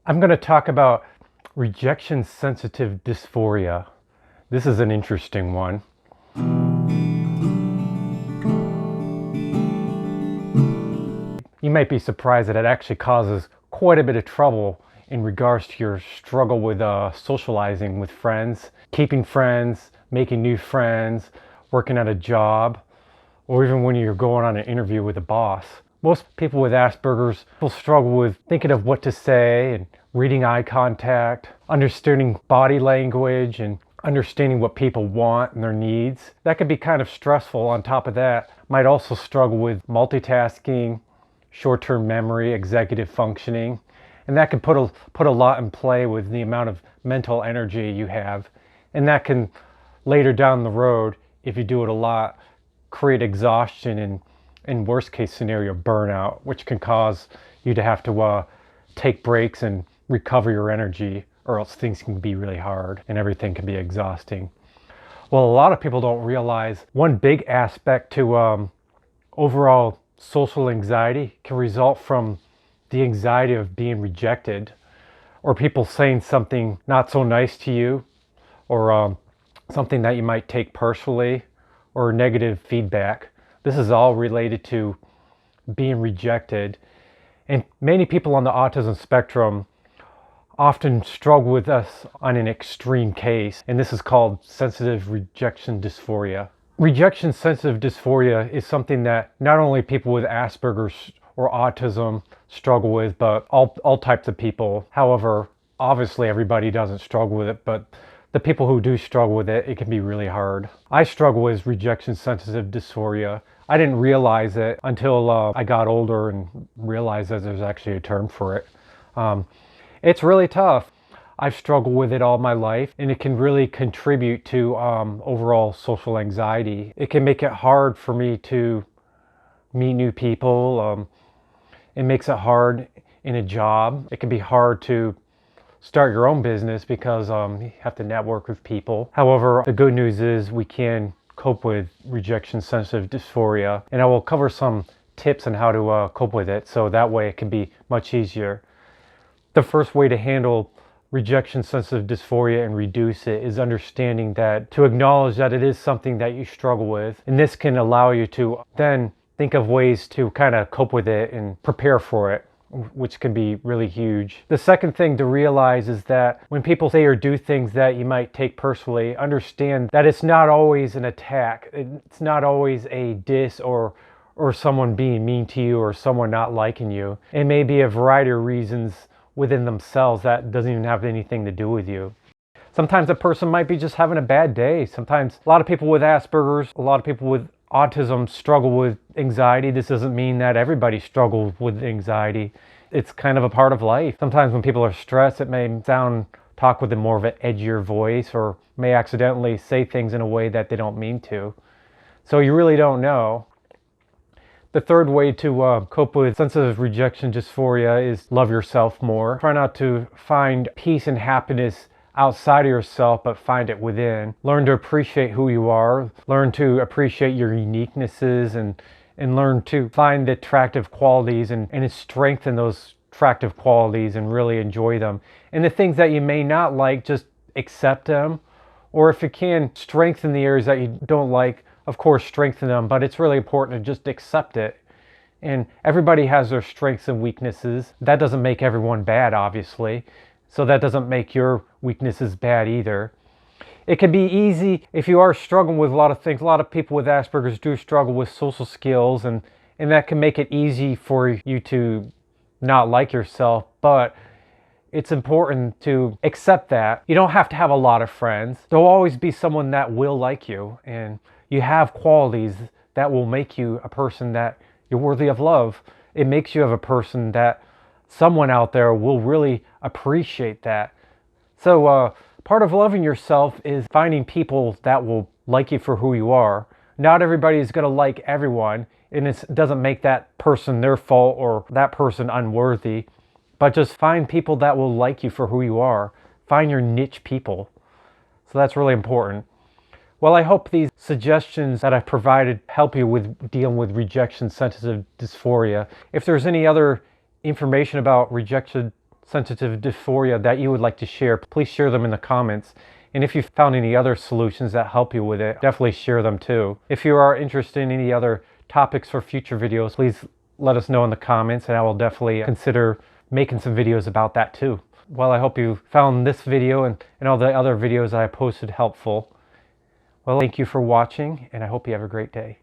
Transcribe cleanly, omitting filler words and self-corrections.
I'm going to talk about rejection sensitive dysphoria. This is an interesting one. You might be surprised that it actually causes quite a bit of trouble in regards to your struggle with socializing with friends, keeping friends, making new friends, working at a job, or even when you're going on an interview with a boss. Most people with Asperger's will struggle with thinking of what to say and reading eye contact, understanding body language, and understanding what people want and their needs. That could be kind of stressful. On top of that, might also struggle with multitasking, short-term memory, executive functioning, and that can put a lot in play with the amount of mental energy you have, and that can later down the road, if you do it a lot, create exhaustion and in worst case scenario burnout, which can cause you to have to take breaks and recover your energy, or else things can be really hard and everything can be exhausting. Well, a lot of people don't realize one big aspect to overall social anxiety can result from the anxiety of being rejected, or people saying something not so nice to you, or something that you might take personally, or negative feedback. This is all related to being rejected. And many people on the autism spectrum often struggle with this on an extreme case, and this is called sensitive rejection dysphoria. Rejection sensitive dysphoria is something that not only people with Asperger's or autism struggle with, but all types of people. However, obviously everybody doesn't struggle with it, but the people who do struggle with it, it can be really hard. I struggle with rejection sensitive dysphoria. I didn't realize it until I got older and realized that there's actually a term for it. It's really tough. I've struggled with it all my life, and it can really contribute to overall social anxiety. It can make it hard for me to meet new people. It makes it hard in a job. It can be hard to start your own business because you have to network with people. However, the good news is we can cope with rejection sensitive dysphoria, and I will cover some tips on how to cope with it, so that way it can be much easier. The first way to handle rejection sensitive dysphoria and reduce it is understanding that, to acknowledge that it is something that you struggle with, and this can allow you to then think of ways to kind of cope with it and prepare for it, which can be really huge. The second thing to realize is that when people say or do things that you might take personally, understand that it's not always an attack. It's not always a diss or someone being mean to you or someone not liking you. It may be a variety of reasons within themselves that doesn't even have anything to do with you. Sometimes a person might be just having a bad day. Sometimes a lot of people with Asperger's, a lot of people with autism struggle with anxiety. This doesn't mean that everybody struggles with anxiety. It's kind of a part of life. Sometimes when people are stressed, it may talk with a more of an edgier voice, or may accidentally say things in a way that they don't mean to. So you really don't know. The third way to cope with sensitive rejection dysphoria is love yourself more. Try not to find peace and happiness outside of yourself, but find it within. Learn to appreciate who you are. Learn to appreciate your uniquenesses, and learn to find the attractive qualities and strengthen those attractive qualities and really enjoy them. And the things that you may not like, just accept them. Or if you can, strengthen the areas that you don't like, of course, strengthen them, but it's really important to just accept it. And everybody has their strengths and weaknesses. That doesn't make everyone bad, obviously. So that doesn't make your weaknesses bad either. It can be easy if you are struggling with a lot of things. A lot of people with Asperger's do struggle with social skills, and that can make it easy for you to not like yourself, but it's important to accept that. You don't have to have a lot of friends. There'll always be someone that will like you, and you have qualities that will make you a person that you're worthy of love. It makes you of a person that someone out there will really appreciate that. So part of loving yourself is finding people that will like you for who you are. Not everybody is going to like everyone, and it doesn't make that person their fault or that person unworthy, but just find people that will like you for who you are. Find your niche people. So that's really important. Well, I hope these suggestions that I've provided help you with dealing with rejection sensitive dysphoria. If there's any other information about rejection sensitive dysphoria that you would like to share, please share them in the comments. And if you found any other solutions that help you with it, definitely share them too. If you are interested in any other topics for future videos, please let us know in the comments, and I will definitely consider making some videos about that too. Well, I hope you found this video and all the other videos I posted helpful. Well, thank you for watching, and I hope you have a great day.